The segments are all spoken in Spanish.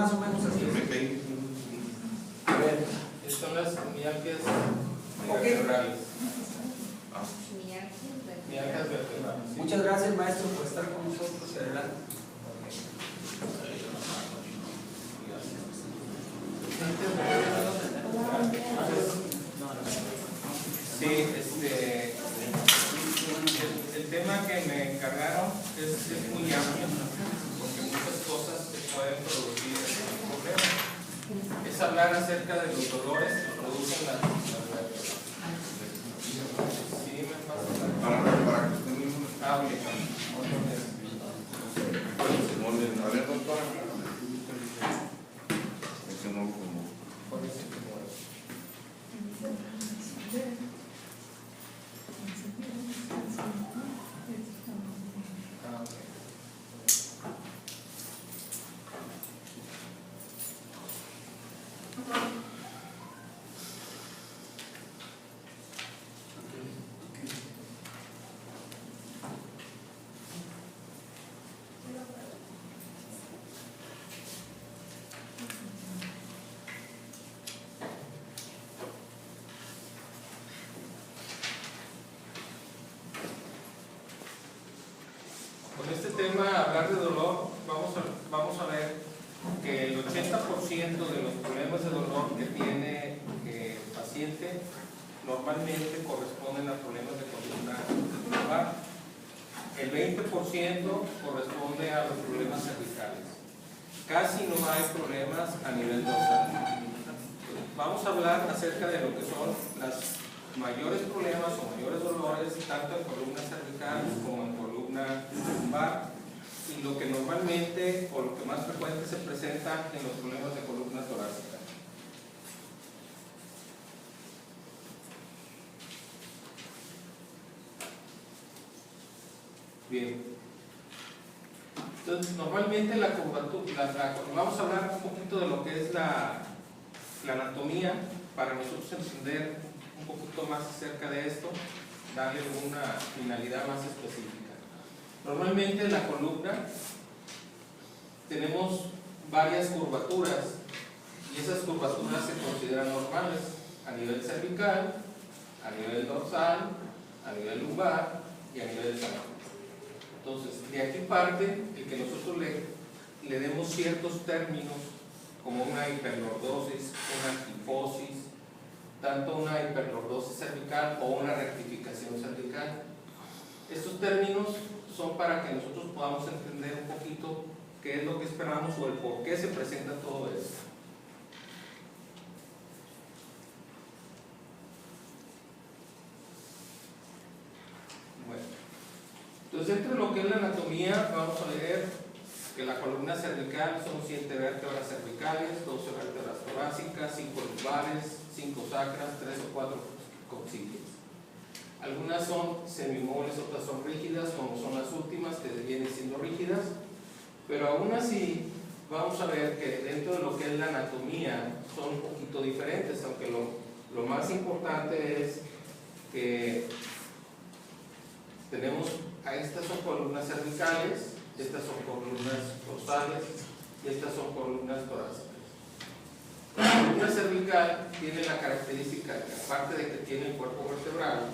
más o menos así. A ver. Son las mialgias Okay. vertebrales. Mialgias Mialgias vertebrales. Sí. Muchas gracias, maestro, por estar con nosotros. Adelante. Sí, el tema que me encargaron es muy amplio, porque muchas cosas se pueden producir problemas. Es hablar acerca de los dolores que producen las vértebras. Sí, me pasa. Para que usted mismo Hable. a ver, doctora. Es que no como. Con este tema, hablar de dolor, vamos a ver que el 80% de los problemas de dolor que tiene el paciente normalmente corresponden a problemas de columna lumbar. El 20% corresponde a los problemas cervicales. Casi no hay problemas a nivel dorsal. Vamos a hablar acerca de lo que son los mayores problemas o mayores dolores, tanto en columna cervical como en columna lumbar, y lo que normalmente o lo que más frecuente se presenta en los problemas de columna torácica. Bien. Entonces, normalmente la curvatura, vamos a hablar un poquito de lo que es la anatomía para nosotros entender un poquito más acerca de esto, darle una finalidad más específica. Normalmente en la columna tenemos varias curvaturas y esas curvaturas se consideran normales a nivel cervical, a nivel dorsal, a nivel lumbar y a nivel sacro. Entonces, de aquí parte el que nosotros le demos ciertos términos como una hiperlordosis, una hiposis, tanto una hiperlordosis cervical o una rectificación cervical. Estos términos son para que nosotros podamos entender un poquito qué es lo que esperamos o el por qué se presenta todo esto. Bueno, entonces dentro de lo que es la anatomía vamos a ver que la columna cervical son 7 vértebras cervicales, 12 vértebras torácicas, 5 lumbares, 5 sacras, 3 o 4 coxígeas. Algunas son semimoles, otras son rígidas, como son las últimas que vienen siendo rígidas, pero aún así vamos a ver que dentro de lo que es la anatomía son un poquito diferentes, aunque lo más importante es que tenemos a estas son columnas cervicales, estas son columnas dorsales y estas son columnas torácicas. La columna cervical tiene la característica que aparte de que tiene el cuerpo vertebral,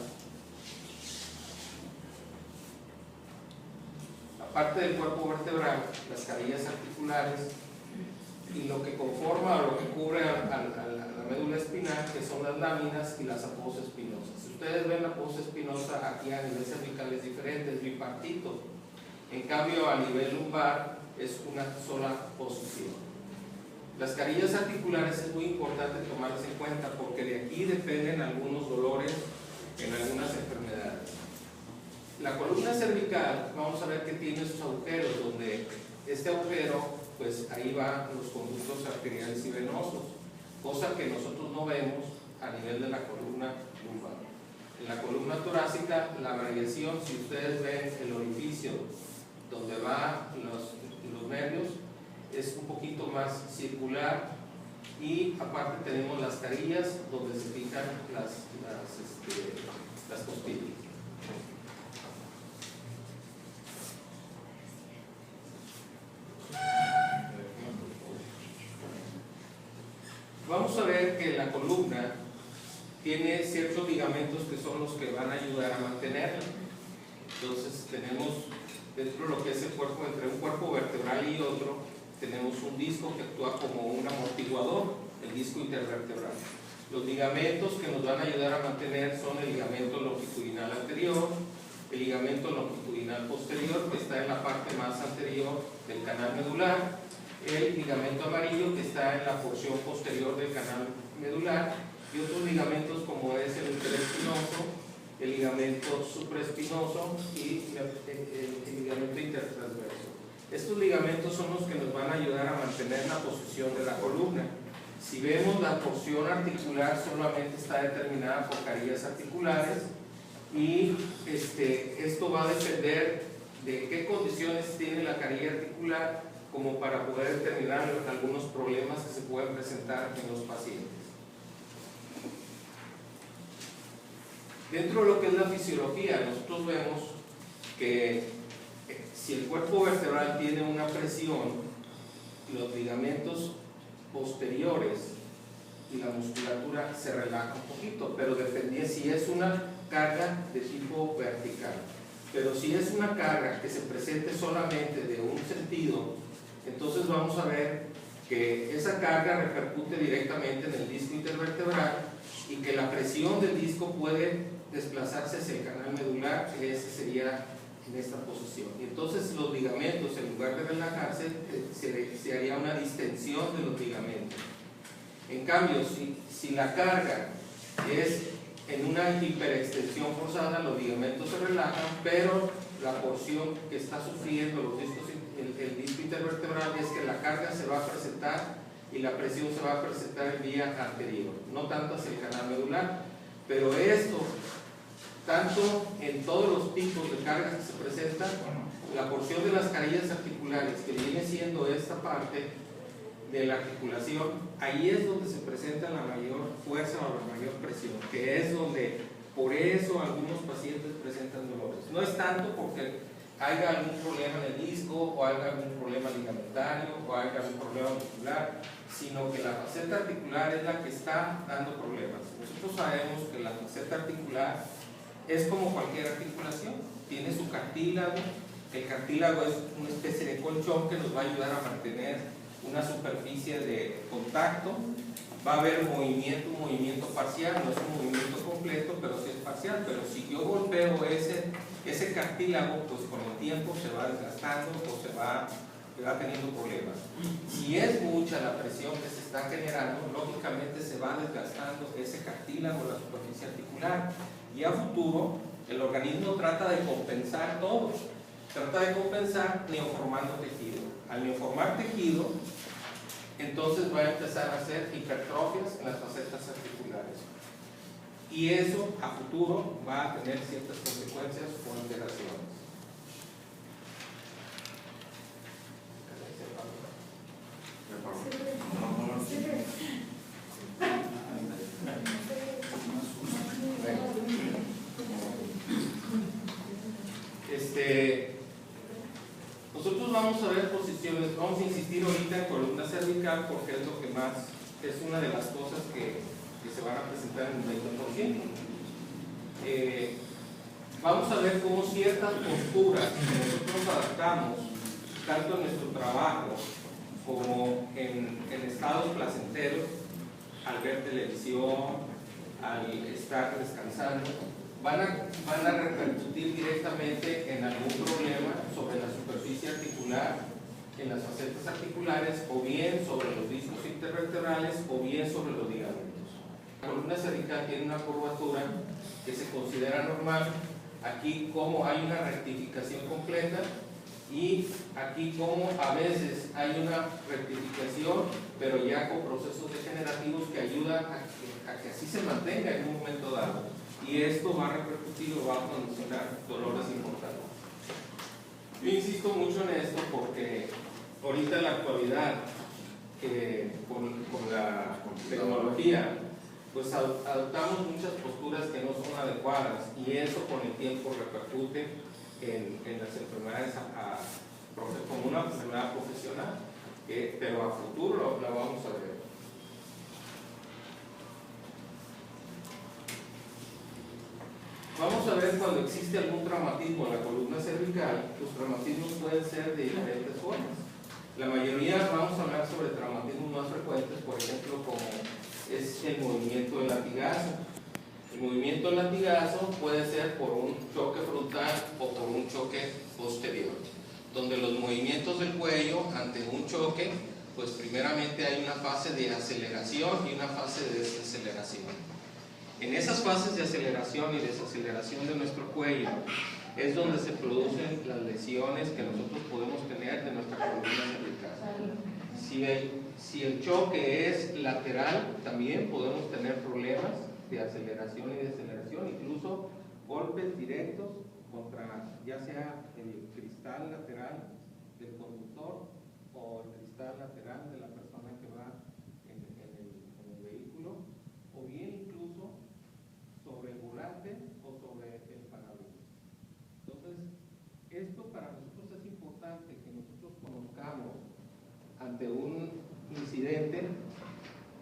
aparte del cuerpo vertebral, las carillas articulares y lo que conforma o lo que cubre a la médula espinal, que son las láminas y las apodos espinosas. Si ustedes ven la apodo espinosa aquí a nivel cervical es diferente, es bipartito. En cambio, a nivel lumbar es una sola posición. Las carillas articulares es muy importante tomarlas en cuenta porque de aquí dependen algunos dolores en algunas enfermedades. La columna cervical, vamos a ver que tiene sus agujeros, donde este agujero, pues ahí van los conductos arteriales y venosos, cosa que nosotros no vemos a nivel de la columna lumbar. En la columna torácica, la variación, si ustedes ven el orificio donde van los nervios, es un poquito más circular y aparte tenemos las carillas donde se fijan las costillas. Vamos a ver que la columna tiene ciertos ligamentos que son los que van a ayudar a mantenerla. Entonces tenemos dentro de lo que es el cuerpo, entre un cuerpo vertebral y otro, tenemos un disco que actúa como un amortiguador, el disco intervertebral. Los ligamentos que nos van a ayudar a mantener son el ligamento longitudinal anterior, el ligamento longitudinal posterior, que está en la parte más anterior del canal medular, el ligamento amarillo, que está en la porción posterior del canal medular, y otros ligamentos como es el interespinoso, el ligamento supraespinoso y el ligamento intertransverso. Estos ligamentos son los que nos van a ayudar a mantener la posición de la columna. Si vemos, la porción articular solamente está determinada por carillas articulares, y esto va a depender de qué condiciones tiene la carilla articular como para poder determinar algunos problemas que se pueden presentar en los pacientes. Dentro de lo que es la fisiología, nosotros vemos que si el cuerpo vertebral tiene una presión, los ligamentos posteriores y la musculatura se relajan un poquito, pero depende si es una carga de tipo vertical. Pero si es una carga que se presente solamente de un sentido, entonces vamos a ver que esa carga repercute directamente en el disco intervertebral y que la presión del disco puede desplazarse hacia el canal medular, que ese sería en esta posición. Y entonces los ligamentos, en lugar de relajarse, se haría una distensión de los ligamentos. En cambio, si la carga es en una hiperextensión forzada, los ligamentos se relajan, pero la porción que está sufriendo los discos, el disco intervertebral, es que la carga se va a presentar y la presión se va a presentar en vía anterior, no tanto hacia el canal medular. Pero esto, tanto en todos los tipos de cargas que se presentan, la porción de las carillas articulares, que viene siendo esta parte de la articulación, ahí es donde se presenta la mayor fuerza o la mayor presión, que es donde, por eso algunos pacientes presentan dolores. No es tanto porque haya algún problema en el disco, o haya algún problema ligamentario, o haya algún problema muscular, sino que la faceta articular es la que está dando problemas. Nosotros sabemos que la faceta articular es como cualquier articulación, tiene su cartílago. El cartílago es una especie de colchón que nos va a ayudar a mantener una superficie de contacto. Va a haber un movimiento parcial, no es un movimiento completo, pero sí es parcial. Pero si yo golpeo ese cartílago, pues con el tiempo se va desgastando o se va teniendo problemas. Si es mucha la presión que se está generando, lógicamente se va desgastando ese cartílago, la superficie articular, y a futuro el organismo trata de compensar todo, trata de compensar neoformando tejido. Al neoformar tejido, entonces va a empezar a hacer hipertrofias en las facetas articulares, y eso a futuro va a tener ciertas consecuencias o alteraciones. Nosotros vamos a ver posiciones, vamos a insistir ahorita en columna cervical porque es lo que más, es una de las cosas que se van a presentar en un 20%. Vamos a ver cómo ciertas posturas que nosotros adaptamos, tanto en nuestro trabajo como en estados placenteros, al ver televisión, al estar descansando, van a repercutir directamente en algún problema sobre la superficie articular, en las facetas articulares, o bien sobre los discos intervertebrales, o bien sobre los ligamentos. La columna cervical tiene una curvatura que se considera normal. Aquí como hay una rectificación completa, y aquí como a veces hay una rectificación, pero ya con procesos degenerativos que ayudan a que así se mantenga en un momento dado. Y esto va a repercutir o va a condicionar dolores importantes. Yo insisto mucho en esto porque ahorita en la actualidad, con la tecnología, pues adoptamos muchas posturas que no son adecuadas, y eso con el tiempo repercute en las enfermedades como una enfermedad profesional, pero a futuro la vamos a ver. cuando existe algún traumatismo en la columna cervical, los traumatismos pueden ser de diferentes formas. La mayoría vamos a hablar sobre traumatismos más frecuentes, por ejemplo, como es el movimiento del latigazo. El movimiento del latigazo puede ser por un choque frontal o por un choque posterior, donde los movimientos del cuello ante un choque, pues primeramente hay una fase de aceleración y una fase de desaceleración. En esas fases de aceleración y desaceleración de nuestro cuello es donde se producen las lesiones que nosotros podemos tener de nuestra columna cervical. Si el choque es lateral, también podemos tener problemas de aceleración y desaceleración, incluso golpes directos contra ya sea el cristal lateral del conductor o el cristal lateral de la persona que va en el vehículo, o bien incluso sobre el volante o sobre el parabrisas. Entonces, esto para nosotros es importante que nosotros conozcamos ante un incidente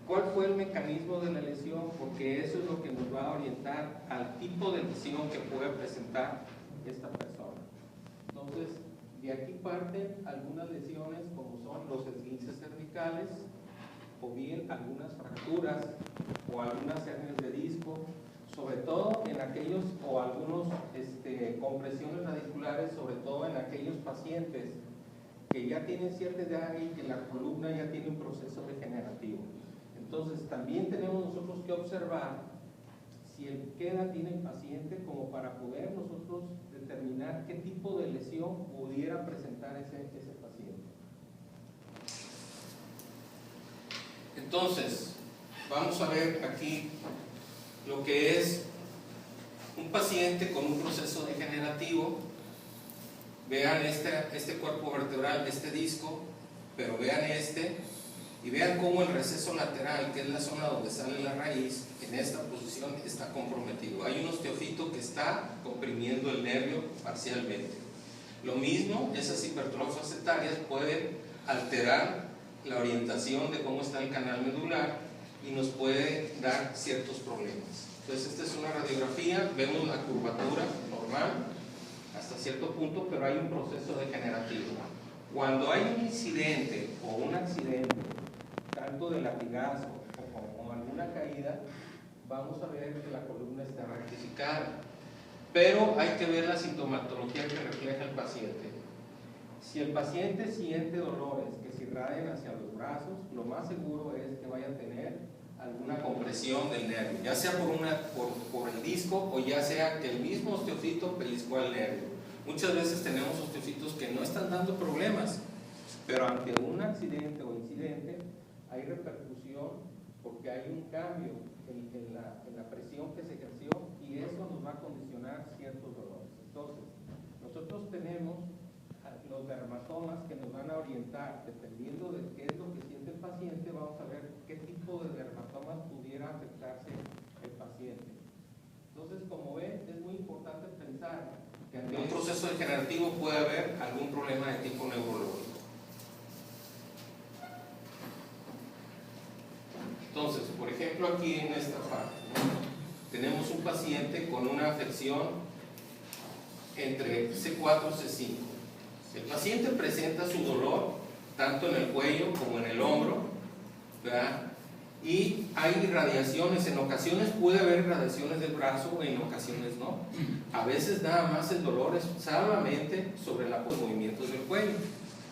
cuál fue el mecanismo de la lesión, porque eso es lo que nos va a orientar al tipo de lesión que puede presentar esta persona. Entonces, de aquí parten algunas lesiones como son los esguinces cervicales, o bien algunas fracturas o algunas hernias de disco, sobre todo en aquellos, o algunos compresiones radiculares, sobre todo en aquellos pacientes que ya tienen cierta edad y que la columna ya tiene un proceso degenerativo. Entonces también tenemos nosotros que observar qué edad tiene el paciente, como para poder nosotros determinar qué tipo de lesión pudiera presentar ese paciente. Entonces, vamos a ver aquí lo que es un paciente con un proceso degenerativo. Vean este cuerpo vertebral, este disco, pero vean y vean cómo el receso lateral, que es la zona donde sale la raíz, en esta posición está comprometido. Hay un osteofito que está comprimiendo el nervio parcialmente. Lo mismo, esas hipertrofias etarias pueden alterar la orientación de cómo está el canal medular y nos puede dar ciertos problemas. Entonces esta es una radiografía, vemos la curvatura normal hasta cierto punto, pero hay un proceso degenerativo. Cuando hay un incidente o un accidente, tanto de latigazo o alguna caída, vamos a ver que la columna está rectificada, pero hay que ver la sintomatología que refleja el paciente. Si el paciente siente dolores que se irradian hacia los brazos, lo más seguro es que vaya a tener alguna compresión del nervio, ya sea por el disco o ya sea que el mismo osteofito pellizcó al nervio. Muchas veces tenemos osteofitos que no están dando problemas, pero ante un accidente o incidente hay repercusión porque hay un cambio en la presión que se ejerció y eso nos va a condicionar ciertos dolores. Entonces, nosotros tenemos los dermatomas que nos van a orientar, dependiendo de qué es lo que siente el paciente, vamos a ver qué tipo de dermatomas pudiera afectarse el paciente. Entonces, como ven, es muy importante pensar que ante un proceso degenerativo puede haber algún problema de tipo neurológico. Entonces, por ejemplo, aquí en esta parte, tenemos un paciente con una afección entre C4 y C5. El paciente presenta su dolor tanto en el cuello como en el hombro, ¿verdad? Y hay irradiaciones, en ocasiones puede haber irradiaciones del brazo, en ocasiones no. A veces nada más el dolor es solamente sobre los movimientos del cuello.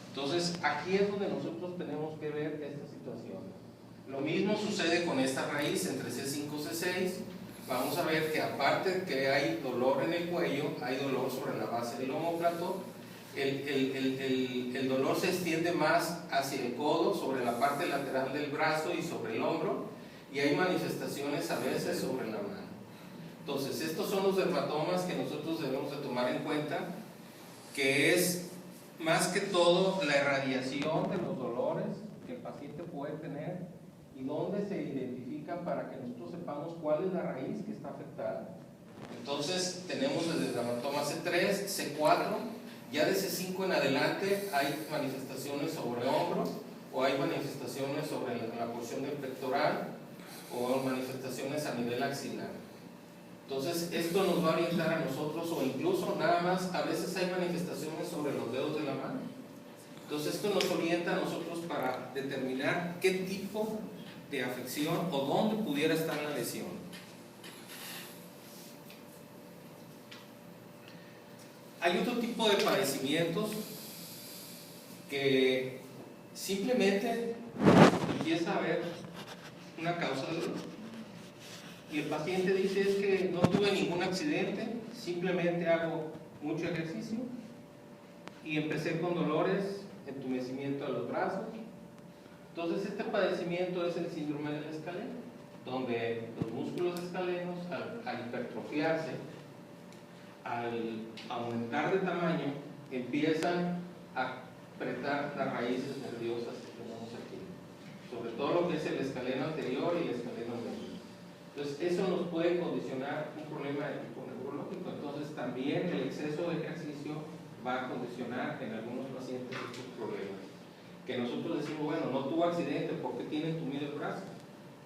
Entonces aquí es donde nosotros tenemos que ver esta situación. Lo mismo sucede con esta raíz entre C5 y C6. Vamos a ver que aparte que hay dolor en el cuello, hay dolor sobre la base del omóplato. El dolor se extiende más hacia el codo, sobre la parte lateral del brazo y sobre el hombro, y hay manifestaciones a veces sobre la mano. Entonces, estos son los dermatomas que nosotros debemos de tomar en cuenta, que es más que todo la irradiación de los dolores que el paciente puede tener y dónde se identifican para que nosotros sepamos cuál es la raíz que está afectada. Entonces, tenemos desde el dermatoma C3, C4, ya de C5 en adelante hay manifestaciones sobre hombro o hay manifestaciones sobre la porción del pectoral o manifestaciones a nivel axilar. Entonces, esto nos va a orientar a nosotros, o incluso nada más, a veces hay manifestaciones sobre los dedos de la mano. Entonces, esto nos orienta a nosotros para determinar qué tipo de afección o dónde pudiera estar la lesión. Hay otro tipo de padecimientos que simplemente empieza a haber una causa de dolor. Y el paciente dice: es que no tuve ningún accidente, simplemente hago mucho ejercicio y empecé con dolores, entumecimiento de los brazos. Entonces, este padecimiento es el síndrome del escaleno, donde los músculos escalenos, al hipertrofiarse, al aumentar de tamaño, empiezan a apretar las raíces nerviosas que tenemos aquí, sobre todo lo que es el escaleno anterior y el escaleno medio. Entonces, eso nos puede condicionar un problema de tipo neurológico. Entonces, también el exceso de ejercicio va a condicionar en algunos pacientes estos problemas. Que nosotros decimos: bueno, no tuvo accidente porque tiene entumido el brazo,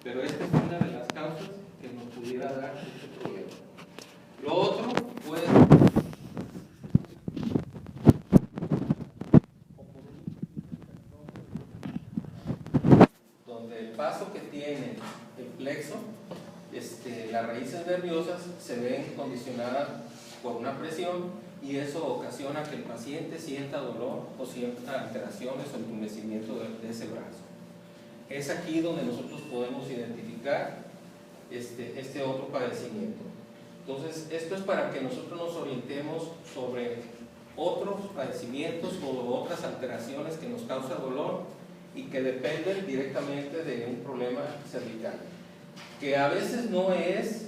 pero esta es una de las causas que nos pudiera dar este problema. Lo otro puede donde el paso que tiene el plexo, las raíces nerviosas se ven condicionadas por una presión, y eso ocasiona que el paciente sienta dolor o sienta alteraciones o entumecimiento de ese brazo. Es aquí donde nosotros podemos identificar este otro padecimiento. Entonces, esto es para que nosotros nos orientemos sobre otros padecimientos o otras alteraciones que nos causan dolor y que dependen directamente de un problema cervical, que a veces no es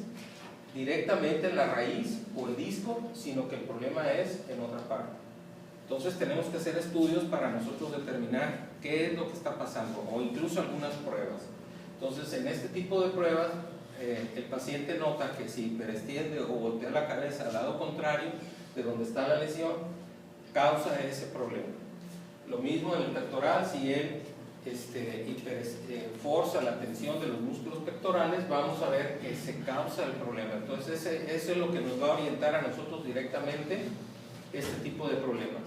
directamente en la raíz o el disco, sino que el problema es en otra parte. Entonces, tenemos que hacer estudios para nosotros determinar qué es lo que está pasando, o incluso algunas pruebas. Entonces, en este tipo de pruebas, el paciente nota que si hiperextiende o voltea la cabeza al lado contrario de donde está la lesión, causa ese problema. Lo mismo en el pectoral, si él forza la tensión de los músculos pectorales, vamos a ver que se causa el problema. Entonces, eso es lo que nos va a orientar a nosotros directamente este tipo de problemas.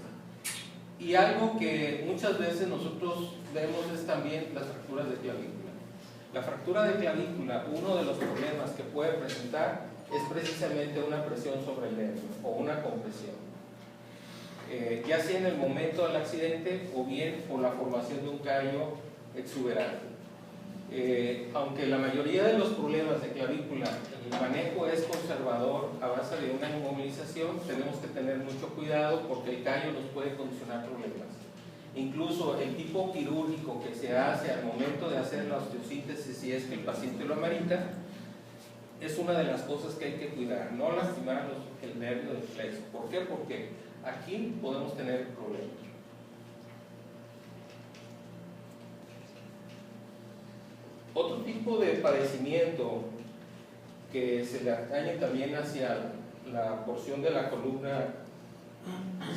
Y algo que muchas veces nosotros vemos es también las fracturas de clavícula. La fractura de clavícula, uno de los problemas que puede presentar es precisamente una presión sobre el nervio o una compresión. Ya sea en el momento del accidente o bien por la formación de un callo exuberante. Aunque la mayoría de los problemas de clavícula, el manejo es conservador a base de una inmovilización, tenemos que tener mucho cuidado porque el callo nos puede condicionar problemas. Incluso el tipo quirúrgico que se hace al momento de hacer la osteosíntesis, si es que el paciente lo amerita, es una de las cosas que hay que cuidar, no lastimar el nervio del plexo. ¿Por qué? Porque aquí podemos tener problemas. Otro tipo de padecimiento que se le atañe también hacia la porción de la columna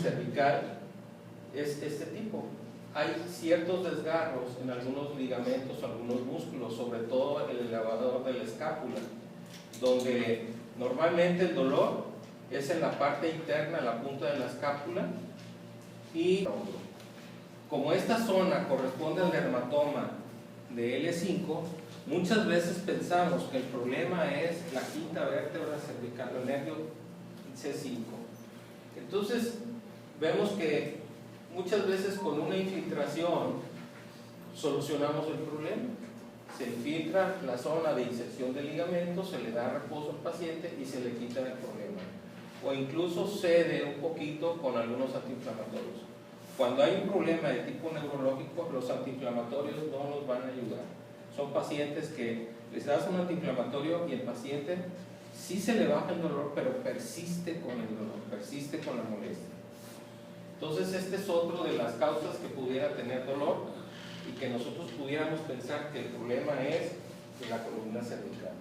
cervical es este tipo. Hay ciertos desgarros en algunos ligamentos, algunos músculos, sobre todo el elevador de la escápula, donde normalmente el dolor es en la parte interna, la punta de la escápula, y como esta zona corresponde al dermatoma de L5, muchas veces pensamos que el problema es la quinta vértebra cervical, el nervio C5. Entonces, vemos que muchas veces con una infiltración solucionamos el problema. Se infiltra la zona de inserción de ligamentos, se le da reposo al paciente y se le quita el problema. O incluso cede un poquito con algunos antiinflamatorios. Cuando hay un problema de tipo neurológico, los antiinflamatorios no nos van a ayudar. Son pacientes que les das un antiinflamatorio y el paciente sí se le baja el dolor, pero persiste con el dolor, persiste con la molestia. Entonces, este es otro de las causas que pudiera tener dolor y que nosotros pudiéramos pensar que el problema es de la columna cervical.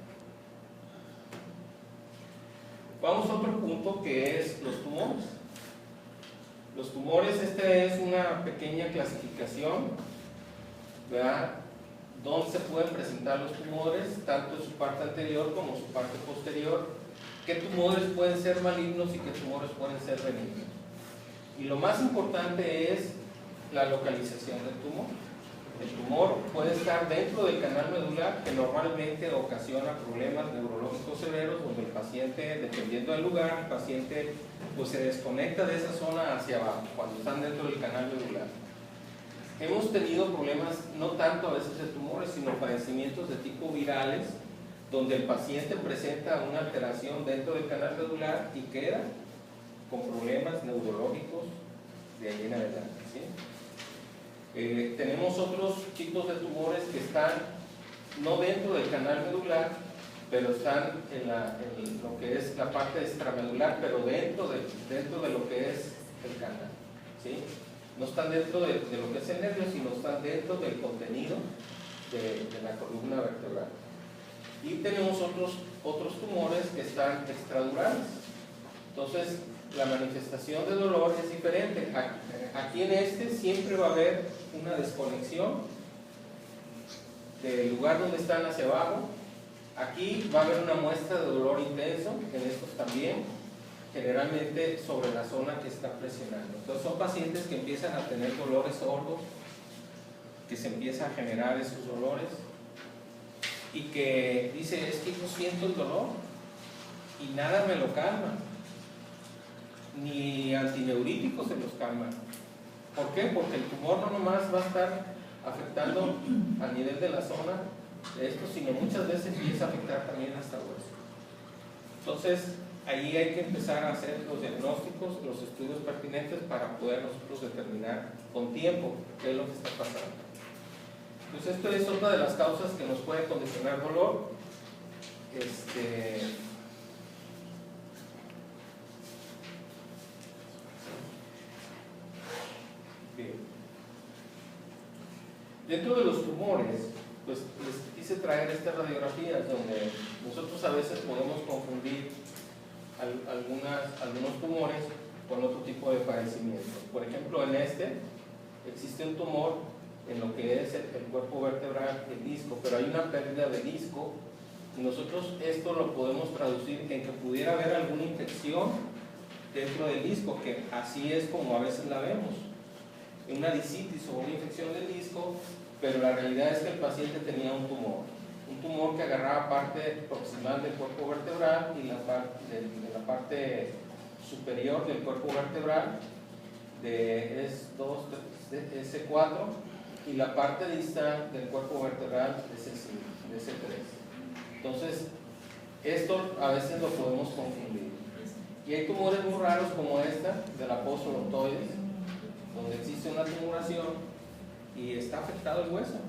Vamos a otro punto que es los tumores. Los tumores, esta es una pequeña clasificación, ¿verdad?, donde se pueden presentar los tumores, tanto en su parte anterior como en su parte posterior. qué tumores pueden ser malignos y qué tumores pueden ser benignos. Y lo más importante es la localización del tumor. El tumor puede estar dentro del canal medular, que normalmente ocasiona problemas neurológicos severos, donde el paciente, dependiendo del lugar, el paciente pues se desconecta de esa zona hacia abajo, cuando están dentro del canal medular. Hemos tenido problemas, no tanto a veces de tumores, sino padecimientos de tipo virales, donde el paciente presenta una alteración dentro del canal medular y queda con problemas neurológicos de ahí en adelante, ¿sí? Tenemos otros tipos de tumores que están no dentro del canal medular, pero están en lo que es la parte extramedular, pero dentro de lo que es el canal, ¿sí? No están dentro de lo que es el nervio, sino están dentro del contenido de la columna vertebral. Y tenemos otros tumores que están extradurales. Entonces, la manifestación de dolor es diferente. Aquí en este siempre va a haber una desconexión del lugar donde están hacia abajo. Aquí va a haber una muestra de dolor intenso, en estos también, generalmente sobre la zona que está presionando. Entonces son pacientes que empiezan a tener dolores sordos, que se empieza a generar esos dolores y que dice, es que yo siento el dolor y nada me lo calma, ni antineuríticos se los calman. ¿Por qué? Porque el tumor no nomás va a estar afectando a nivel de la zona de esto, sino muchas veces empieza a afectar también hasta el hueso. Entonces, ahí hay que empezar a hacer los diagnósticos, los estudios pertinentes para poder nosotros determinar con tiempo qué es lo que está pasando. Entonces, esto es otra de las causas que nos puede condicionar dolor. Bien. Dentro de los tumores, pues les quise traer estas radiografías donde nosotros a veces podemos confundir algunos tumores con otro tipo de padecimiento. Por ejemplo, en existe un tumor en lo que es el cuerpo vertebral, el disco, pero hay una pérdida de disco y nosotros esto lo podemos traducir en que pudiera haber alguna infección dentro del disco, que así es como a veces la vemos, una discitis o una infección del disco, pero la realidad es que el paciente tenía un tumor que agarraba parte proximal del cuerpo vertebral y de la parte superior del cuerpo vertebral de S4 y la parte distal del cuerpo vertebral de S3. Entonces, esto a veces lo podemos confundir. Y hay tumores muy raros como esta, de la post-odontoides, donde existe una tumoración y está afectado el hueso.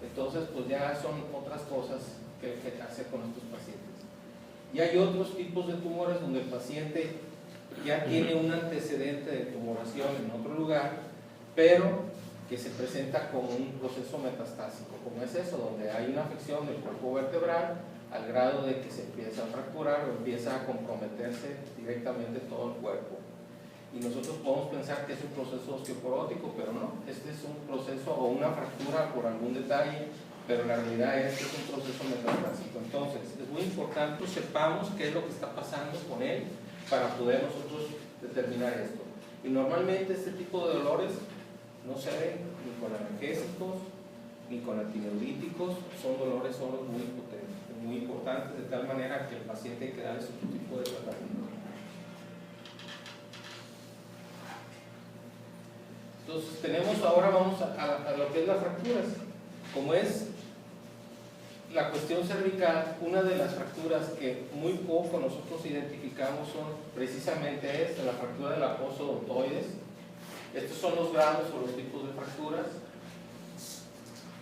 Entonces, pues ya son otras cosas que hacer con estos pacientes. Y hay otros tipos de tumores donde el paciente ya tiene un antecedente de tumoración en otro lugar, pero que se presenta con un proceso metastásico, como es eso, donde hay una afección del cuerpo vertebral al grado de que se empieza a fracturar o empieza a comprometerse directamente todo el cuerpo. Y nosotros podemos pensar que es un proceso osteoporótico, pero no, este es un proceso o una fractura por algún detalle, pero la realidad es que es un proceso metastásico. Entonces, es muy importante que sepamos qué es lo que está pasando con él para poder nosotros determinar esto. Y normalmente este tipo de dolores no se ven ni con analgésicos ni con antineuríticos, son dolores solos muy potentes, muy importantes, de tal manera que el paciente hay que darle otro tipo de tratamiento. Entonces tenemos ahora, vamos a lo que es las fracturas. Como es la cuestión cervical, una de las fracturas que muy poco nosotros identificamos son precisamente esta, la fractura de la post-odontoides. Estos son los grados o los tipos de fracturas.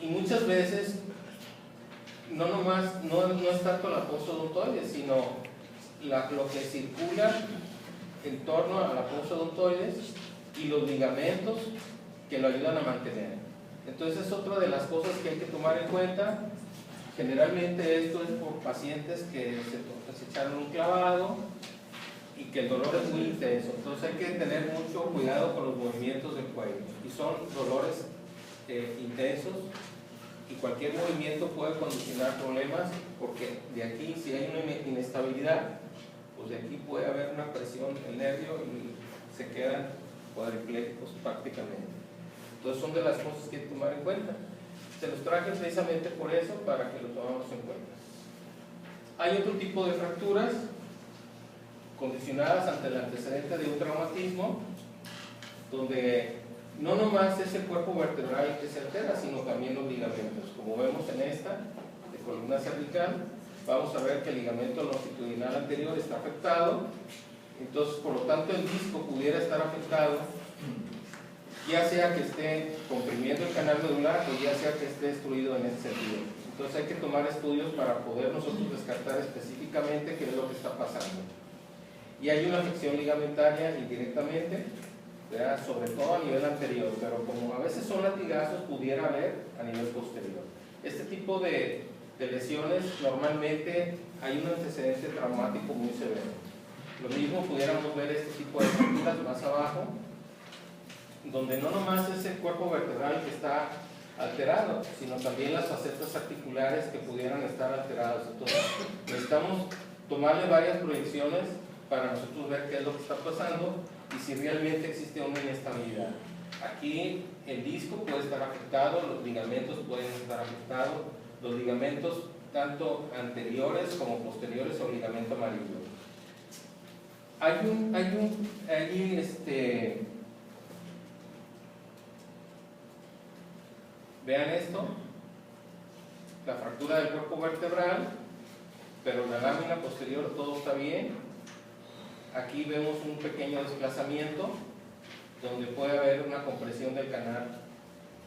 Y muchas veces no es tanto la post-odontoides, sino lo que circula en torno a la post-odontoides y los ligamentos que lo ayudan a mantener. Entonces es otra de las cosas que hay que tomar en cuenta. Generalmente esto es por pacientes que se echaron un clavado y que el dolor es muy intenso. Entonces hay que tener mucho cuidado con los movimientos del cuello. Y son dolores intensos y cualquier movimiento puede condicionar problemas, porque de aquí, si hay una inestabilidad, pues de aquí puede haber una presión en el nervio y se quedan cuadripléjicos prácticamente. Entonces son de las cosas que hay que tomar en cuenta. Se los traje precisamente por eso, para que lo tomemos en cuenta. Hay otro tipo de fracturas condicionadas ante el antecedente de un traumatismo, donde no nomás es el cuerpo vertebral el que se altera, sino también los ligamentos. Como vemos en esta, de columna cervical, vamos a ver que el ligamento longitudinal anterior está afectado. Entonces, por lo tanto, el disco pudiera estar afectado, ya sea que esté comprimiendo el canal medular o ya sea que esté destruido en ese sentido. Entonces hay que tomar estudios para poder nosotros descartar específicamente qué es lo que está pasando. Y hay una afección ligamentaria indirectamente, ¿verdad? Sobre todo a nivel anterior, pero como a veces son latigazos, pudiera haber a nivel posterior. Este tipo de lesiones normalmente hay un antecedente traumático muy severo. Lo mismo pudiéramos ver este tipo de fracturas más abajo, donde no nomás es el cuerpo vertebral que está alterado, sino también las facetas articulares que pudieran estar alteradas. Entonces necesitamos tomarle varias proyecciones para nosotros ver qué es lo que está pasando y si realmente existe una inestabilidad. Aquí el disco puede estar afectado, los ligamentos pueden estar afectados, los ligamentos tanto anteriores como posteriores o ligamento amarillo. Vean esto, la fractura del cuerpo vertebral, pero la lámina posterior todo está bien. Aquí vemos un pequeño desplazamiento donde puede haber una compresión del canal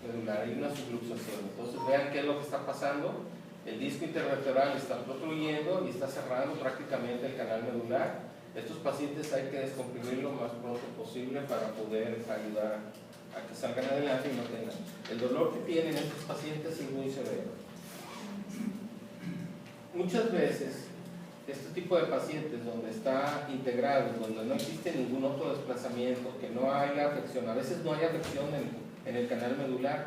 medular y una subluxación. Entonces vean qué es lo que está pasando. El disco intervertebral está protrudiendo y está cerrando prácticamente el canal medular. Estos pacientes hay que descomprimirlo lo más pronto posible para poder ayudar a que salgan adelante y no tengan. El dolor que tienen estos pacientes es muy severo. Muchas veces este tipo de pacientes donde está integrado, donde no existe ningún otro desplazamiento, que no haya afección, a veces no hay afección en el canal medular,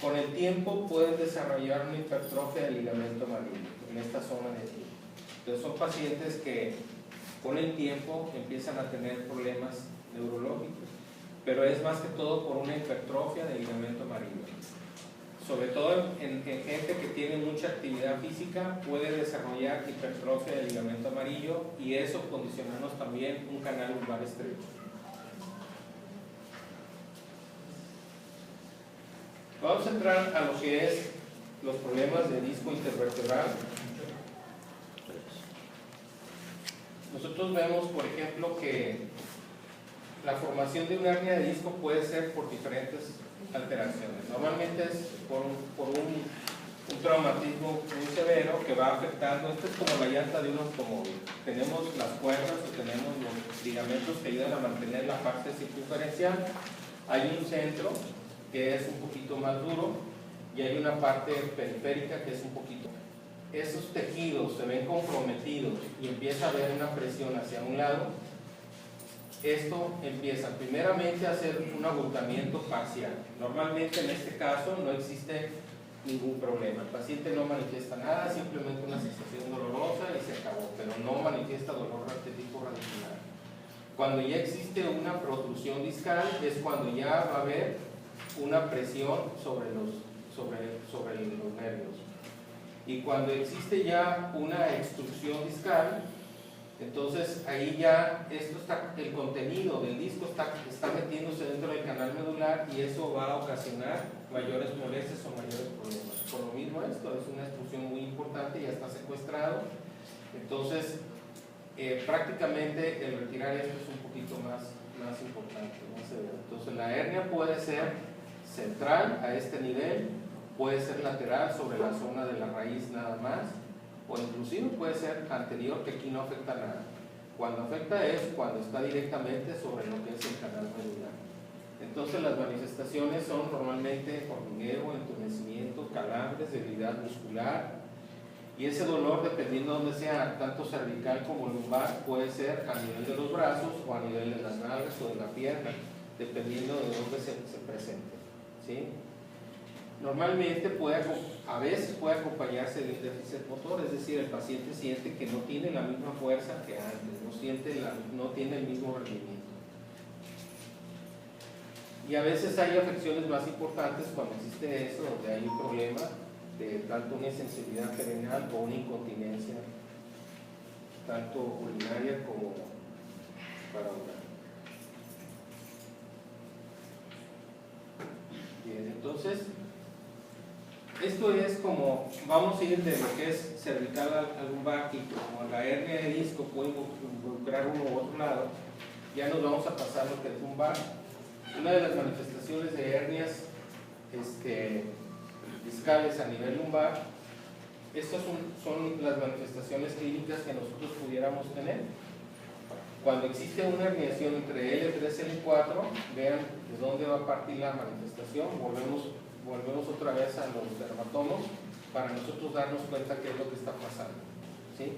con el tiempo pueden desarrollar una hipertrofia del ligamento amarillo en esta zona de aquí. Entonces son pacientes que con el tiempo empiezan a tener problemas neurológicos, pero es más que todo por una hipertrofia del ligamento amarillo. Sobre todo en gente que tiene mucha actividad física puede desarrollar hipertrofia del ligamento amarillo y eso condicionarnos también un canal lumbar estrecho. Vamos a entrar a lo que es los problemas de disco intervertebral. Nosotros vemos, por ejemplo, que la formación de una hernia de disco puede ser por diferentes alteraciones. Normalmente es por un traumatismo muy severo que va afectando. Esto es como la llanta de un automóvil. Tenemos las cuerdas o tenemos los ligamentos que ayudan a mantener la parte circunferencial. Hay un centro que es un poquito más duro y hay una parte periférica que es un poquito. Esos tejidos se ven comprometidos y empieza a haber una presión hacia un lado. Esto empieza primeramente a hacer un agotamiento parcial. Normalmente en este caso no existe ningún problema. El paciente no manifiesta nada, simplemente una sensación dolorosa y se acabó, pero no manifiesta dolor de tipo radicular. Cuando ya existe una protrusión discal es cuando ya va a haber una presión sobre los nervios. Y cuando existe ya una extrusión discal, entonces ahí ya el contenido del disco está metiéndose dentro del canal medular y eso va a ocasionar mayores molestias o mayores problemas. Por lo mismo esto es una extrusión muy importante, ya está secuestrado. Entonces prácticamente el retirar esto es un poquito más importante, más severo. Entonces la hernia puede ser central a este nivel, puede ser lateral sobre la zona de la raíz nada más, o inclusive puede ser anterior, que aquí no afecta nada. Cuando afecta es cuando está directamente sobre lo que es el canal medular. Entonces las manifestaciones son normalmente hormigueo, entumecimiento, calambres, debilidad muscular, y ese dolor, dependiendo de donde sea, tanto cervical como lumbar, puede ser a nivel de los brazos o a nivel de las nalgas o de la pierna, dependiendo de dónde se presente, ¿sí? Normalmente a veces puede acompañarse de un déficit motor, es decir, el paciente siente que no tiene la misma fuerza que antes, no tiene el mismo rendimiento. Y a veces hay afecciones más importantes cuando existe eso, donde hay un problema de tanto una insensibilidad perineal o una incontinencia, tanto urinaria como para orar. Bien, entonces, esto es como, vamos a ir de lo que es cervical al lumbar, y como la hernia de disco puede involucrar uno u otro lado, ya nos vamos a pasar lo que es lumbar. Una de las manifestaciones de hernias discales a nivel lumbar, estas son las manifestaciones clínicas que nosotros pudiéramos tener. Cuando existe una herniación entre L3 y L4, vean de dónde va a partir la manifestación, volvemos otra vez a los dermatomos para nosotros darnos cuenta qué es lo que está pasando, ¿sí?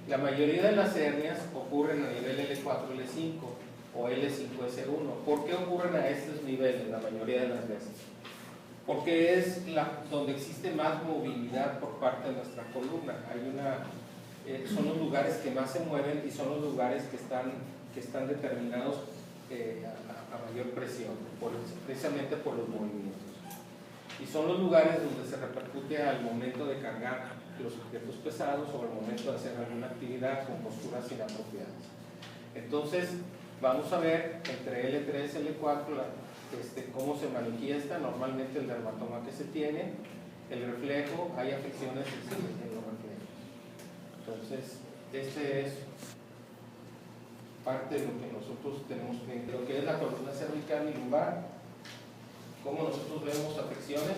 La mayoría de las hernias ocurren a nivel L4, L5 o L5S1. ¿Por qué ocurren a estos niveles la mayoría de las veces? Porque es donde existe más movilidad por parte de nuestra columna. Son los lugares que más se mueven y son los lugares que están determinados a mayor presión, precisamente por los movimientos. Y son los lugares donde se repercute al momento de cargar los objetos pesados o al momento de hacer alguna actividad con posturas inapropiadas. Entonces, vamos a ver entre L3 y L4 cómo se manifiesta normalmente el dermatoma que se tiene, el reflejo, hay afecciones en los reflejos. Entonces, este es parte de lo que nosotros tenemos que, lo que es la columna cervical y lumbar. Como nosotros vemos afecciones,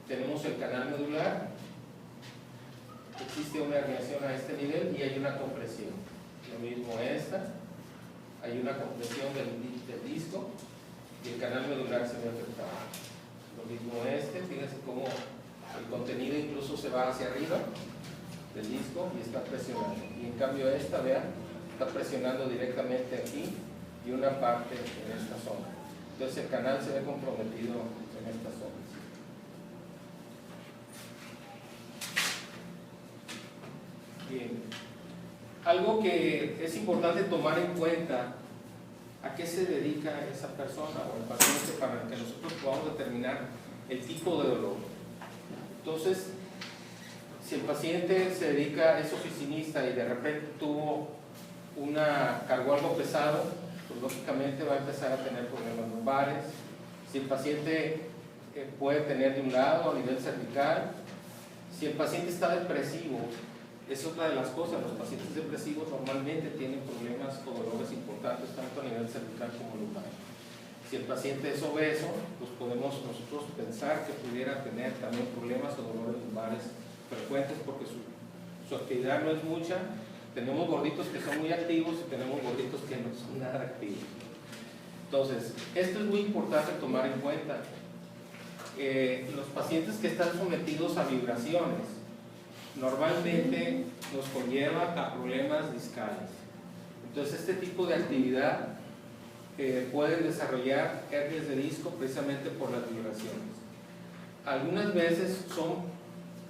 tenemos el canal medular, existe una herniación a este nivel y hay una compresión. Lo mismo esta, hay una compresión del disco y el canal medular se ve afectado. Lo mismo fíjense cómo el contenido incluso se va hacia arriba del disco y está presionando. Y en cambio vean, está presionando directamente aquí y una parte en esta zona. Entonces el canal se ve comprometido en esta zona. Bien. Algo que es importante tomar en cuenta, ¿a qué se dedica esa persona o el paciente para que nosotros podamos determinar el tipo de dolor? Entonces, si el paciente se dedica, es oficinista y de repente cargó algo pesado, pues lógicamente va a empezar a tener problemas lumbares. Si el paciente puede tener de un lado a nivel cervical, si el paciente está depresivo, es otra de las cosas, los pacientes depresivos normalmente tienen problemas o dolores importantes tanto a nivel cervical como lumbar. Si el paciente es obeso, pues podemos nosotros pensar que pudiera tener también problemas o dolores lumbares frecuentes porque su actividad no es mucha. Tenemos gorditos que son muy activos y tenemos gorditos que no son nada activos. Entonces, esto es muy importante tomar en cuenta. Los pacientes que están sometidos a vibraciones normalmente nos conlleva a problemas discales. Entonces, este tipo de actividad pueden desarrollar hernias de disco precisamente por las vibraciones. Algunas veces son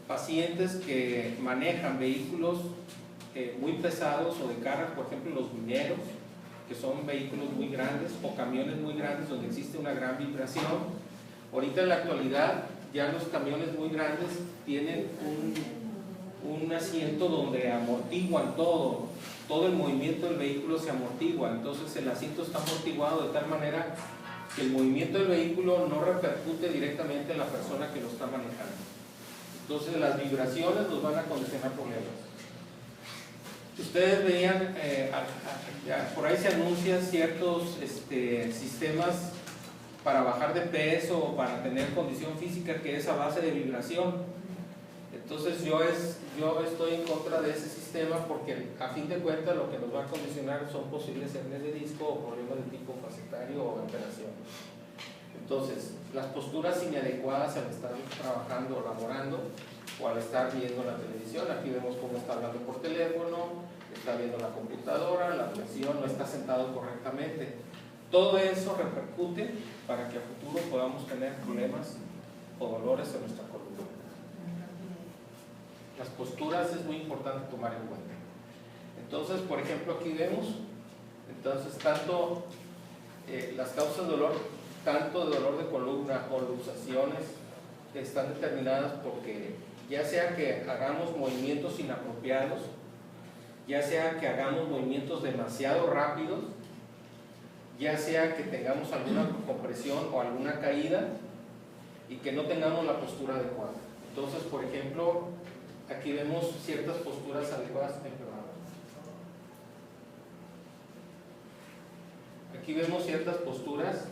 pacientes que manejan vehículos muy pesados o de carga, por ejemplo los mineros, que son vehículos muy grandes o camiones muy grandes donde existe una gran vibración. Ahorita en la actualidad ya los camiones muy grandes tienen un asiento donde amortiguan todo el movimiento del vehículo se amortigua, entonces el asiento está amortiguado de tal manera que el movimiento del vehículo no repercute directamente en la persona que lo está manejando. Entonces las vibraciones nos van a condicionar problemas. Ustedes veían, por ahí se anuncian ciertos sistemas para bajar de peso o para tener condición física que es a base de vibración. Entonces yo estoy en contra de ese sistema porque a fin de cuentas lo que nos va a condicionar son posibles hernias de disco o problemas de tipo facetario o alteración. Entonces, las posturas inadecuadas al estar trabajando o laborando o al estar viendo la televisión, aquí vemos cómo está hablando por teléfono, está viendo la computadora, la presión, no está sentado correctamente. Todo eso repercute para que a futuro podamos tener problemas o dolores en nuestra columna. Las posturas es muy importante tomar en cuenta. Entonces, por ejemplo, aquí vemos, entonces, tanto las causas de dolor, tanto de dolor de columna o luxaciones, están determinadas porque ya sea que hagamos movimientos inapropiados, ya sea que hagamos movimientos demasiado rápidos, ya sea que tengamos alguna compresión o alguna caída y que no tengamos la postura adecuada. Entonces, por ejemplo, aquí vemos ciertas posturas adecuadas. Aquí vemos ciertas posturas,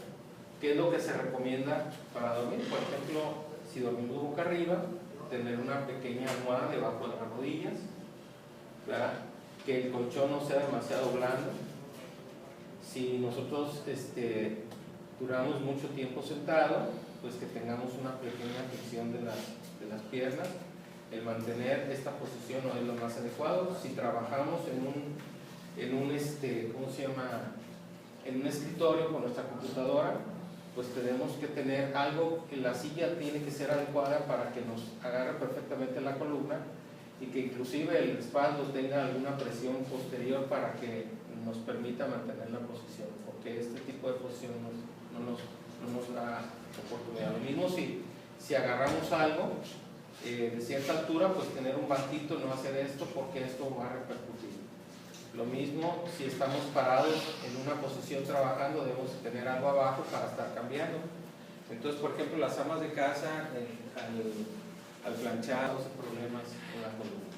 que es lo que se recomienda para dormir. Por ejemplo, si dormimos boca arriba, tener una pequeña almohada debajo de las rodillas, ¿verdad? Que el colchón no sea demasiado blando. Si nosotros duramos mucho tiempo sentado, pues que tengamos una pequeña flexión de las piernas. El mantener esta posición no es lo más adecuado. Si trabajamos en un escritorio con nuestra computadora, pues tenemos que tener algo, que la silla tiene que ser adecuada para que nos agarre perfectamente la columna y que inclusive el respaldo tenga alguna presión posterior para que nos permita mantener la posición, porque este tipo de posición no nos da oportunidad. Lo mismo si agarramos algo de cierta altura, pues tener un banquito, no hacer esto, porque esto va a repercutir. Lo mismo si estamos parados en una posición trabajando, debemos tener algo abajo para estar cambiando. Entonces, por ejemplo, las amas de casa al planchar, problemas en la columna.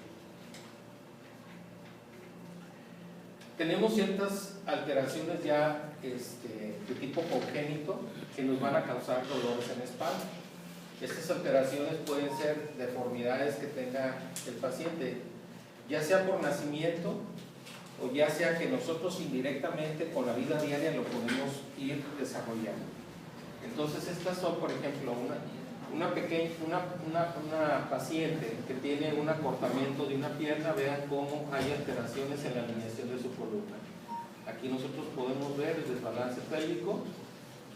Tenemos ciertas alteraciones ya de tipo congénito que nos van a causar dolores en la espalda. Estas alteraciones pueden ser deformidades que tenga el paciente, ya sea por nacimiento o ya sea que nosotros indirectamente con la vida diaria lo podemos ir desarrollando. Entonces estas son, por ejemplo, una paciente que tiene un acortamiento de una pierna. Vean cómo hay alteraciones en la alineación de su columna. Aquí nosotros podemos ver el desbalance pélvico.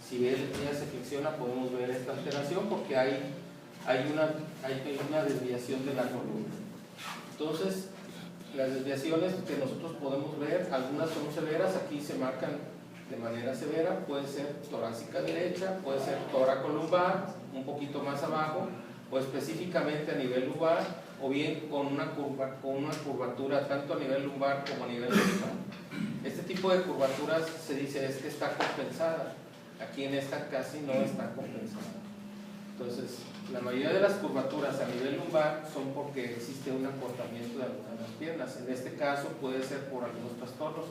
Si ella se flexiona, podemos ver esta alteración porque hay una desviación de la columna. Entonces, las desviaciones que nosotros podemos ver, algunas son severas, aquí se marcan de manera severa, puede ser torácica derecha, puede ser toracolumbar, un poquito más abajo, o específicamente a nivel lumbar, o bien con una curvatura tanto a nivel lumbar como a nivel lumbar. Este tipo de curvaturas se dice es que está compensada, aquí en esta casi no está compensada. Entonces, la mayoría de las curvaturas a nivel lumbar son porque existe un acortamiento de algunas de las piernas. En este caso puede ser por algunos trastornos,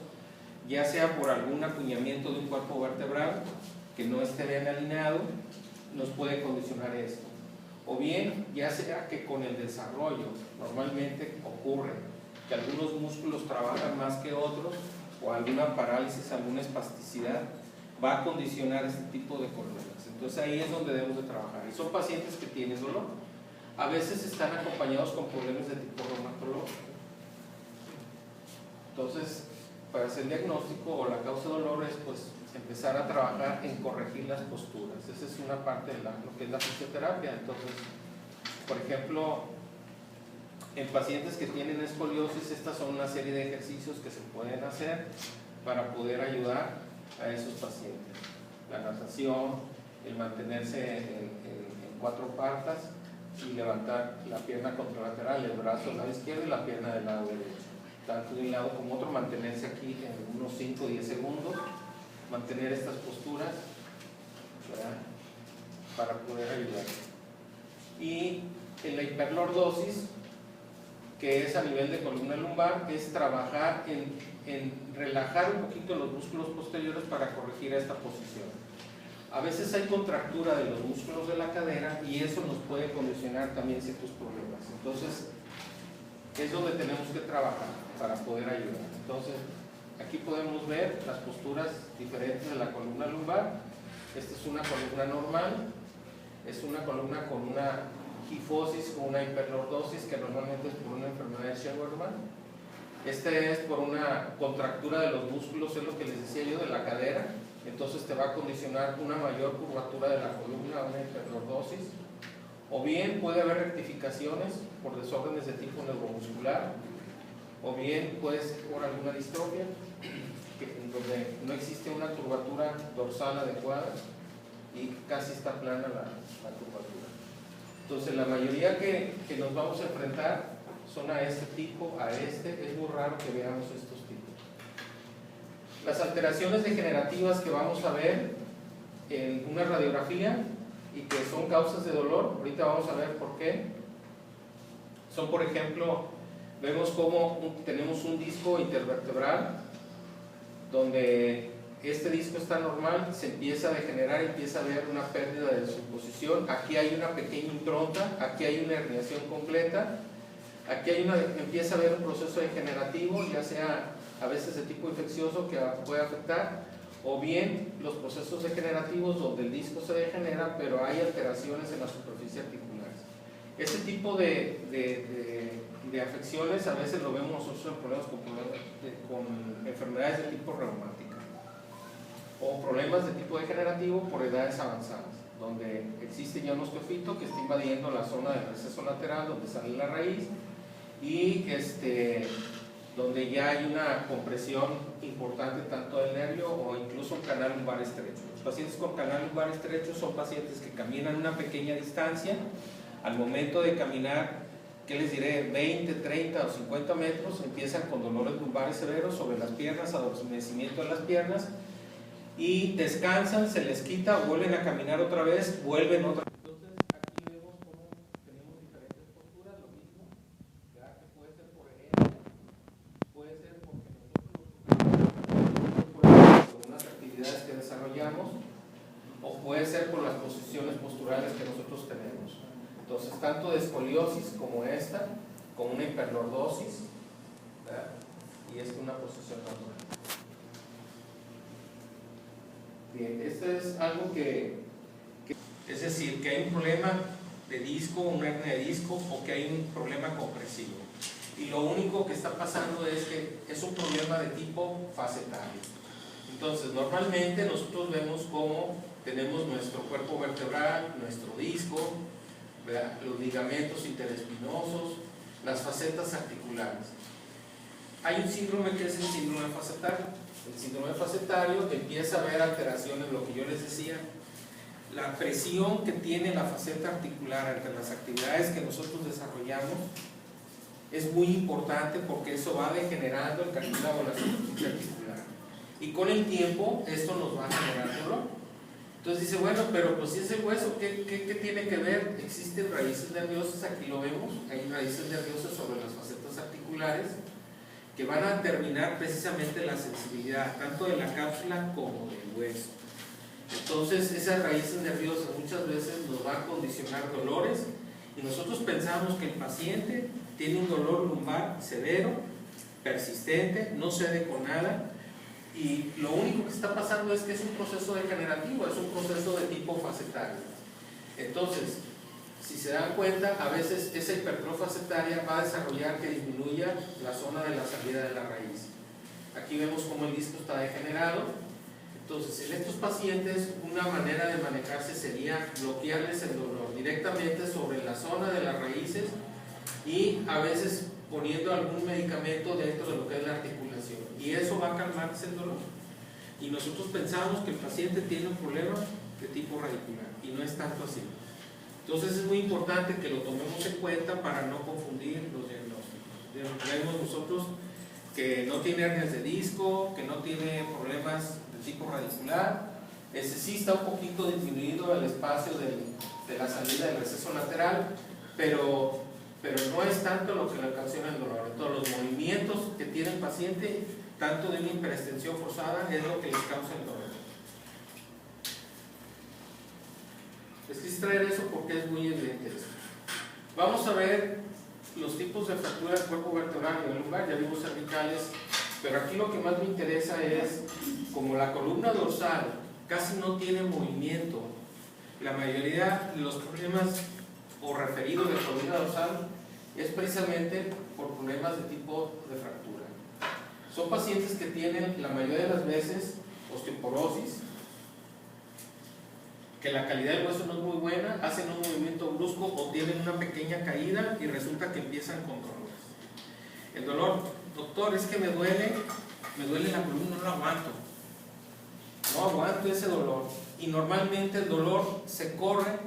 ya sea por algún acuñamiento de un cuerpo vertebral que no esté bien alineado, nos puede condicionar esto. O bien, ya sea que con el desarrollo normalmente ocurre que algunos músculos trabajan más que otros, o alguna parálisis, alguna espasticidad, va a condicionar este tipo de columnas. Entonces ahí es donde debemos de trabajar. Y son pacientes que tienen dolor. A veces están acompañados con problemas de tipo reumatológico. Entonces, para hacer el diagnóstico o la causa de dolor es pues empezar a trabajar en corregir las posturas. Esa es una parte de lo que es la fisioterapia. Entonces, por ejemplo, en pacientes que tienen escoliosis, estas son una serie de ejercicios que se pueden hacer para poder ayudar a esos pacientes. La natación, el mantenerse en cuatro patas y levantar la pierna contralateral, el brazo del lado izquierdo y la pierna del lado derecho. Tanto de un lado como otro, mantenerse aquí en unos 5 o 10 segundos, mantener estas posturas, ¿verdad?, para poder ayudar. Y en la hiperlordosis, que es a nivel de columna lumbar, es trabajar en relajar un poquito los músculos posteriores para corregir esta posición. A veces hay contractura de los músculos de la cadera y eso nos puede condicionar también ciertos problemas. Entonces, es donde tenemos que trabajar para poder ayudar. Entonces, aquí podemos ver las posturas diferentes de la columna lumbar. Esta es una columna normal, es una columna con una kifosis, con una hiperlordosis, que normalmente es por una enfermedad de Sjögren's. Este es por una contractura de los músculos, es lo que les decía yo, de la cadera. Entonces te va a condicionar una mayor curvatura de la columna, una hiperlordosis. O bien puede haber rectificaciones por desórdenes de tipo neuromuscular, o bien puede ser por alguna distrofia, en donde no existe una curvatura dorsal adecuada y casi está plana la curvatura. Entonces la mayoría que nos vamos a enfrentar son a este tipo, a este. Es muy raro que veamos estos tipos. Las alteraciones degenerativas que vamos a ver en una radiografía y que son causas de dolor, ahorita vamos a ver por qué, son, por ejemplo, vemos cómo tenemos un disco intervertebral donde este disco está normal, se empieza a degenerar, empieza a haber una pérdida de su posición. Aquí hay una pequeña impronta, aquí hay una herniación completa, aquí empieza a haber un proceso degenerativo, ya sea a veces de tipo infeccioso que puede afectar, o bien los procesos degenerativos donde el disco se degenera, pero hay alteraciones en la superficie articulares. Este tipo de afecciones a veces lo vemos nosotros en problemas con enfermedades de tipo reumática o problemas de tipo degenerativo por edades avanzadas, donde existe ya un osteofito que está invadiendo la zona del receso lateral donde sale la raíz y donde ya hay una compresión importante tanto del nervio o incluso un canal lumbar estrecho. Los pacientes con canal lumbar estrecho son pacientes que caminan una pequeña distancia. Al momento de caminar, ¿qué les diré? 20, 30 o 50 metros, empiezan con dolores lumbares severos sobre las piernas, adormecimiento de las piernas, y descansan, se les quita, vuelven a caminar otra vez, vuelven otra vez. Entonces aquí vemos cómo tenemos diferentes posturas, lo mismo, ¿verdad? Que puede ser por ejemplo, puede ser porque nosotros con unas actividades que desarrollamos, o puede ser por las posiciones posturales que nosotros tenemos. Entonces, tanto de escoliosis como esta, con una hiperlordosis, ¿verdad? Y esta una posición natural. Bien, esto es algo es decir, que hay un problema de disco, una hernia de disco, o que hay un problema compresivo. Y lo único que está pasando es que es un problema de tipo facetario. Entonces, normalmente nosotros vemos cómo tenemos nuestro cuerpo vertebral, nuestro disco, ¿verdad? Los ligamentos interespinosos, las facetas articulares. Hay un síndrome que es el síndrome facetario. El síndrome facetario empieza a haber alteraciones, lo que yo les decía, la presión que tiene la faceta articular entre las actividades que nosotros desarrollamos es muy importante porque eso va degenerando el cartílago de la superficie articular. Y con el tiempo esto nos va a generar dolor. Entonces dice, bueno, pero pues si es el hueso, ¿qué tiene que ver? Existen raíces nerviosas, aquí lo vemos, hay raíces nerviosas sobre las facetas articulares que van a determinar precisamente la sensibilidad tanto de la cápsula como del hueso. Entonces esas raíces nerviosas muchas veces nos van a condicionar dolores y nosotros pensamos que el paciente tiene un dolor lumbar severo, persistente, no cede con nada, y lo único que está pasando es que es un proceso degenerativo, es un proceso de tipo facetario. Entonces, si se dan cuenta, a veces esa hipertrofia facetaria va a desarrollar que disminuya la zona de la salida de la raíz. Aquí vemos cómo el disco está degenerado. Entonces, en estos pacientes, una manera de manejarse sería bloquearles el dolor directamente sobre la zona de las raíces y a veces poniendo algún medicamento dentro de lo que es la articulación. Y eso va a calmarse el dolor. Y nosotros pensamos que el paciente tiene un problema de tipo radicular y no es tanto así. Entonces es muy importante que lo tomemos en cuenta para no confundir los diagnósticos. Vemos nosotros que no tiene hernias de disco, que no tiene problemas de tipo radicular. Ese sí está un poquito disminuido el espacio de la salida del receso lateral, pero no es tanto lo que le ocasiona el dolor. Entonces los movimientos que tiene el paciente, tanto de una hiperextensión forzada, es lo que les causa el dolor. Les quise traer eso porque es muy evidente eso. Vamos a ver los tipos de fractura del cuerpo vertebral y del lumbar. Ya vimos cervicales, pero aquí lo que más me interesa es, como la columna dorsal casi no tiene movimiento, la mayoría de los problemas o referidos de la columna dorsal es precisamente por problemas de tipo de fractura. Son pacientes que tienen la mayoría de las veces osteoporosis, que la calidad del hueso no es muy buena, hacen un movimiento brusco o tienen una pequeña caída y resulta que empiezan con dolores. El dolor, doctor, es que me duele la columna, no lo aguanto. No aguanto ese dolor. Y normalmente el dolor se corre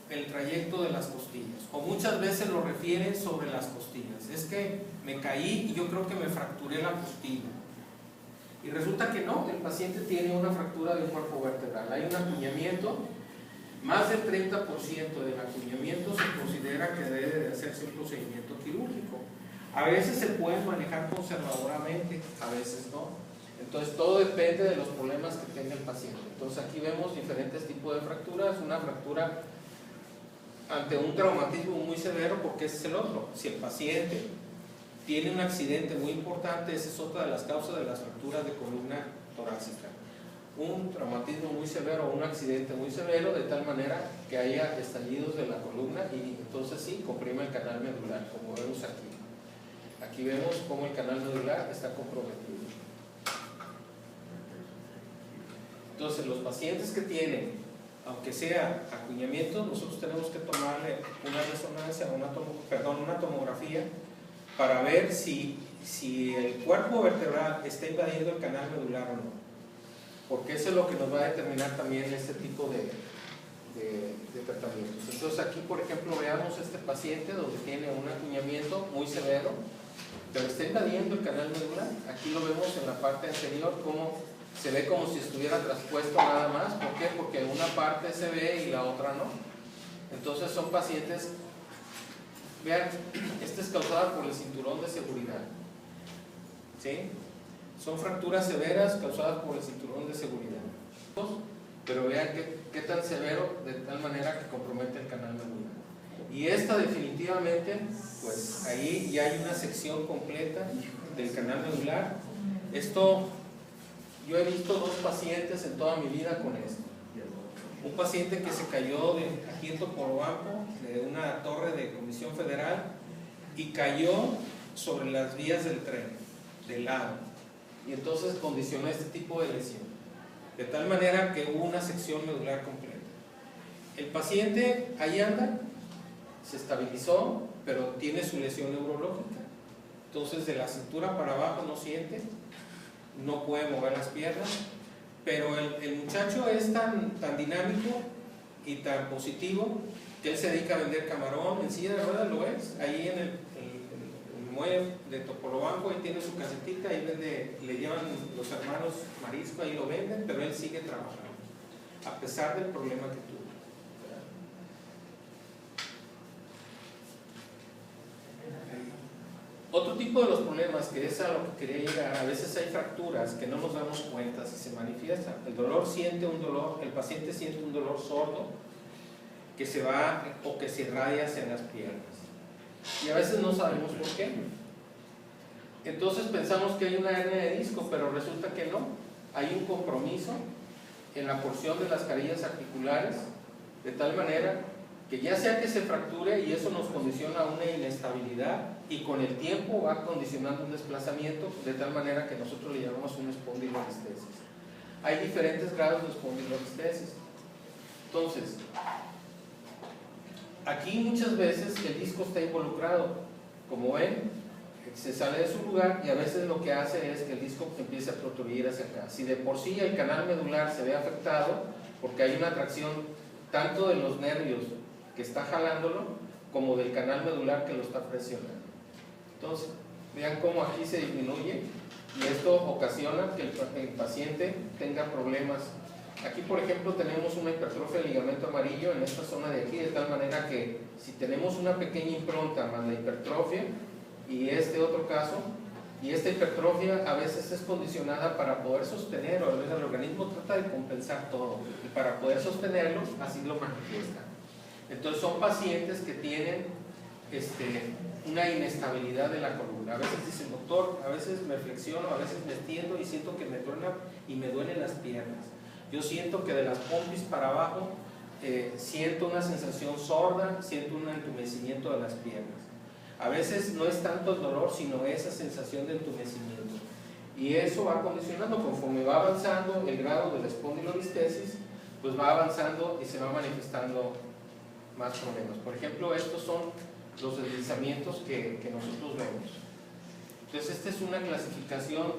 el trayecto de las costillas, o muchas veces lo refiere sobre las costillas. Es que me caí y yo creo que me fracturé la costilla. Y resulta que no, el paciente tiene una fractura de un cuerpo vertebral. Hay un acuñamiento, más del 30% del acuñamiento se considera que debe de hacerse un procedimiento quirúrgico. A veces se puede manejar conservadoramente, a veces no. Entonces todo depende de los problemas que tenga el paciente. Entonces aquí vemos diferentes tipos de fracturas. Una fractura ante un traumatismo muy severo, porque ese es el otro. Si el paciente tiene un accidente muy importante, esa es otra de las causas de las fracturas de columna torácica. Un traumatismo muy severo o un accidente muy severo, de tal manera que haya estallidos de la columna y entonces sí, comprime el canal medular, como vemos aquí. Aquí vemos cómo el canal medular está comprometido. Entonces los pacientes que tienen, aunque sea acuñamiento, nosotros tenemos que tomarle una resonancia, una tomografía, para ver si el cuerpo vertebral está invadiendo el canal medular o no, porque eso es lo que nos va a determinar también este tipo de tratamientos. Entonces aquí, por ejemplo, veamos este paciente donde tiene un acuñamiento muy severo, pero está invadiendo el canal medular. Aquí lo vemos en la parte anterior, como se ve como si estuviera traspuesto nada más. ¿Por qué? Porque una parte se ve y la otra no. Entonces son pacientes, vean, esta es causada por el cinturón de seguridad, ¿sí? Son fracturas severas causadas por el cinturón de seguridad, pero vean qué tan severo, de tal manera que compromete el canal medular. Y esta definitivamente, pues ahí ya hay una sección completa del canal medular. Esto, yo he visto 2 pacientes en toda mi vida con esto. Un paciente que se cayó aquí en Topolobampo, de una torre de Comisión Federal, y cayó sobre las vías del tren, del lado, y entonces condicionó este tipo de lesión, de tal manera que hubo una sección medular completa. El paciente ahí anda, se estabilizó, pero tiene su lesión neurológica. Entonces de la cintura para abajo no siente, no puede mover las piernas, pero el muchacho es tan dinámico y tan positivo que él se dedica a vender camarón en silla de ruedas, lo es, ahí en el muelle de Topolobampo, ahí tiene su casetita, ahí vende, le llevan los hermanos marisco, ahí lo venden, pero él sigue trabajando, a pesar del problema que tuvo. Otro tipo de los problemas, que es a lo que quería llegar, a veces hay fracturas que no nos damos cuenta si se manifiestan. El paciente siente un dolor sordo que se va o que se irradia hacia las piernas. Y a veces no sabemos por qué. Entonces pensamos que hay una hernia de disco, pero resulta que no. Hay un compromiso en la porción de las carillas articulares, de tal manera que ya sea que se fracture y eso nos condiciona a una inestabilidad, y con el tiempo va condicionando un desplazamiento, de tal manera que nosotros le llamamos una espondilolistesis. Hay diferentes grados de espondilolistesis. Entonces, aquí muchas veces el disco está involucrado. Como ven, se sale de su lugar y a veces lo que hace es que el disco empiece a protruir hacia acá. Si de por sí el canal medular se ve afectado, porque hay una tracción tanto de los nervios que está jalándolo, como del canal medular que lo está presionando. Entonces, vean cómo aquí se disminuye y esto ocasiona que el paciente tenga problemas. Aquí, por ejemplo, tenemos una hipertrofia del ligamento amarillo en esta zona de aquí, de tal manera que si tenemos una pequeña impronta más la hipertrofia y este otro caso, y esta hipertrofia a veces es condicionada para poder sostener, o a veces el organismo trata de compensar todo, y para poder sostenerlo, así lo manifiesta. Entonces son pacientes que tienen una inestabilidad de la columna. A veces dicen, doctor, a veces me flexiono, a veces me extiendo y siento que me truena y me duelen las piernas. Yo siento que de las pompis para abajo siento una sensación sorda, siento un entumecimiento de las piernas. A veces no es tanto el dolor, sino esa sensación de entumecimiento. Y eso va condicionando, conforme va avanzando el grado de la espondilolistesis, pues va avanzando y se va manifestando más problemas. Por ejemplo, estos son los deslizamientos que nosotros vemos. Entonces, esta es una clasificación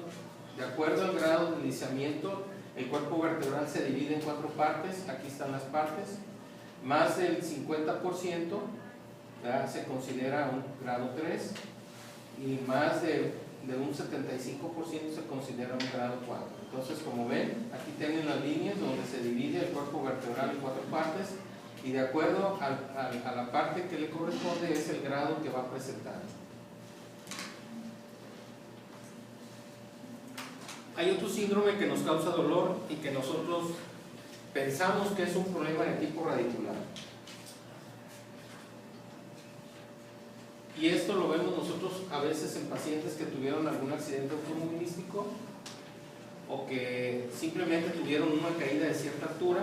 de acuerdo al grado de deslizamiento. El cuerpo vertebral se divide en 4 partes, aquí están las partes. Más del 50% ¿verdad? Se considera un grado 3 y más de un 75% se considera un grado 4. Entonces, como ven, aquí tienen las líneas donde se divide el cuerpo vertebral en 4 partes y de acuerdo a la parte que le corresponde es el grado que va a presentar. Hay otro síndrome que nos causa dolor y que nosotros pensamos que es un problema de tipo radicular. Y esto lo vemos nosotros a veces en pacientes que tuvieron algún accidente automovilístico o que simplemente tuvieron una caída de cierta altura,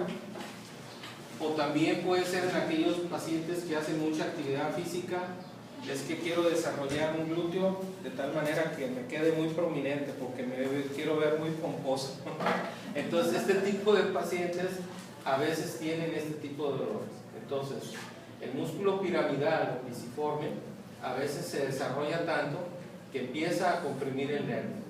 o también puede ser en aquellos pacientes que hacen mucha actividad física. Es que quiero desarrollar un glúteo de tal manera que me quede muy prominente porque me quiero ver muy pomposo. Entonces este tipo de pacientes a veces tienen este tipo de dolores. Entonces el músculo piramidal o pisiforme a veces se desarrolla tanto que empieza a comprimir el nervio.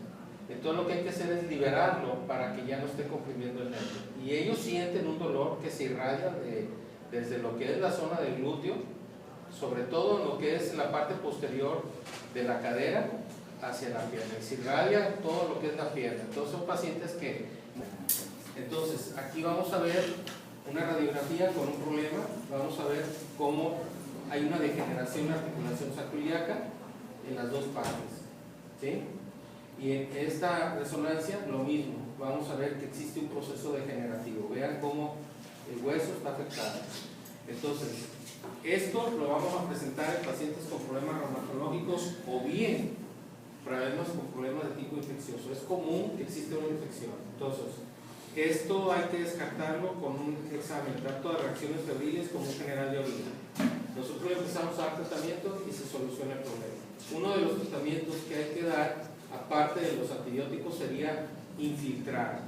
Entonces lo que hay que hacer es liberarlo para que ya no esté comprimiendo el nervio. Y ellos sienten un dolor que se irradia desde lo que es la zona del glúteo, sobre todo en lo que es la parte posterior de la cadera hacia la pierna. Y se irradia todo lo que es la pierna. Entonces son pacientes que... Entonces aquí vamos a ver una radiografía con un problema. Vamos a ver cómo hay una degeneración en la articulación sacroiliaca en las 2 partes, ¿sí? Y en esta resonancia lo mismo, vamos a ver que existe un proceso degenerativo. Vean cómo el hueso está afectado. Entonces, esto lo vamos a presentar en pacientes con problemas reumatológicos o bien problemas con problemas de tipo infeccioso. Es común que existe una infección. Entonces, esto hay que descartarlo con un examen, tanto de reacciones febriles como un general de orina. Nosotros empezamos a dar tratamiento y se soluciona el problema. Uno de los tratamientos que hay que dar, aparte de los antibióticos, sería infiltrar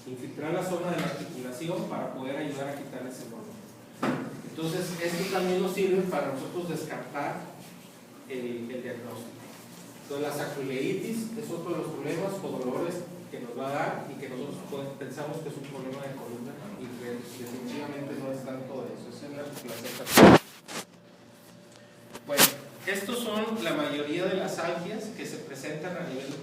la zona de la articulación para poder ayudar a quitar ese dolor. Entonces, esto también nos sirve para nosotros descartar el diagnóstico. Entonces, la sacroileitis es otro de los problemas o dolores que nos va a dar y que nosotros pensamos que es un problema de columna y que definitivamente no es tanto eso, es en la articulación. Bueno, estos son la mayoría de las algias que se presentan a nivel